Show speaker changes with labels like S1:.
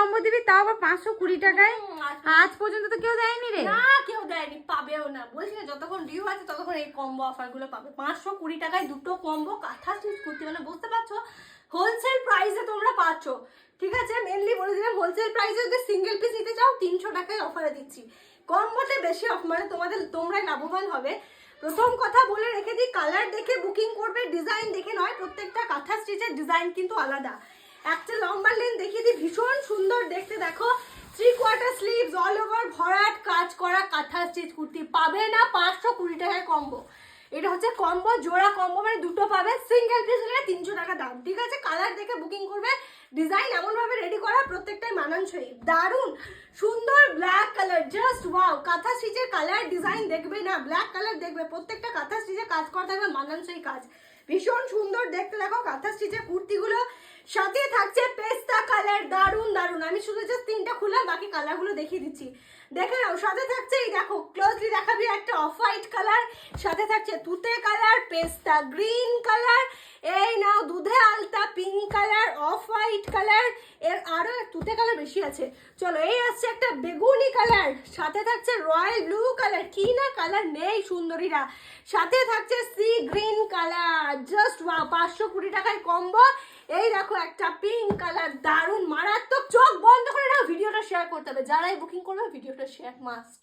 S1: Combo দিবি, তাও আবার 520 টাকায়। আজ পর্যন্ত তো কেউ দেয়নি রে।
S2: না কেউ দেয়নি, পাবেও না। বলছি না যতক্ষণ ডিউ আছে ততক্ষণ এই কম্বো অফার গুলো পাবে। 520 টাকায় দুটো কম্বো কাঁথা স্টিচ কুর্তি, মানে বুঝতে পারছো হোলসেল প্রাইসে তোমরা পাচ্ছ। ঠিক আছে, মেনলি বলে দিলাম হোলসেল প্রাইসে যদি সিঙ্গেল পিস নিতে চাও 300 টাকায় অফারে দিচ্ছি। কম্বোতে বেশি অফ, মানে তোমরাই লাভবান হবে। প্রথম কথা বলে রেখে দিই, কালার দেখে বুকিং করবে, ডিজাইন দেখে নয়। প্রত্যেকটা কাঁথা স্টিচের ডিজাইন কিন্তু আলাদা। একটা লম্বা লেন দেখিয়ে দিই, ভীষণ সুন্দর দেখতে। দেখো 3/4 স্লিভস, অল ওভার ভরাট কাজ করা কাঁথা স্টিচ কুর্তি পাবে না 520 টাকায় কম্বো। এটা হচ্ছে কম্বো, জোড়া কম্বো, মানে দুটো পাবে। সিঙ্গেল পিস হলে 300 টাকা দাম। ঠিক আছে, কালার দেখে বুকিং করবে, ডিজাইন এমন ভাবে রেডি করা প্রত্যেকটাই মানানসই, দারুণ সুন্দর ব্ল্যাক কালার, জাস্ট ওয়াও। কাঁথা স্টিচের কালার ডিজাইন দেখবে না, ব্ল্যাক কালার দেখবে। প্রত্যেকটা কাঁথা স্টিচে কাজ করা থাকবে, মানানসই কাজ, ভীষণ সুন্দর দেখতে। দেখো কাঁথা স্টিচের কুর্তিগুলো, সাথে থাকছে পেস্তা কালার, দারুণ দারুণ। আমি শুধু জাস্ট 3টা খুললাম, বাকি কালারগুলো দেখিয়ে দিচ্ছি, দেখে নাও। সাথে থাকছে এই দেখো, ক্লোজলি দেখাবি, একটা অফ হোয়াইট কালার, সাথে থাকছে তুতে কালার, পেস্তা গ্রিন কালার, এই নাও দুধে আলতা pink colour, off white colour, এর আরো তুতে কালার বেশি আছে। চলো, এই আসছে একটা বেগুনি কালার, সাথে থাকছে রয়্যাল ব্লু কালার, কি না কালার নেই সুন্দরীরা, সাথে থাকছে sea green colour, just wow. 520 টাকায় কম্বো। এই দেখো একটা পিঙ্ক কালার, দারুণ মারাত্মক। চোখ বন্ধ করে নাও, ভিডিওটা শেয়ার করতে হবে, যারাই বুকিং করবে ভিডিওটা শেয়ার মাস্ট।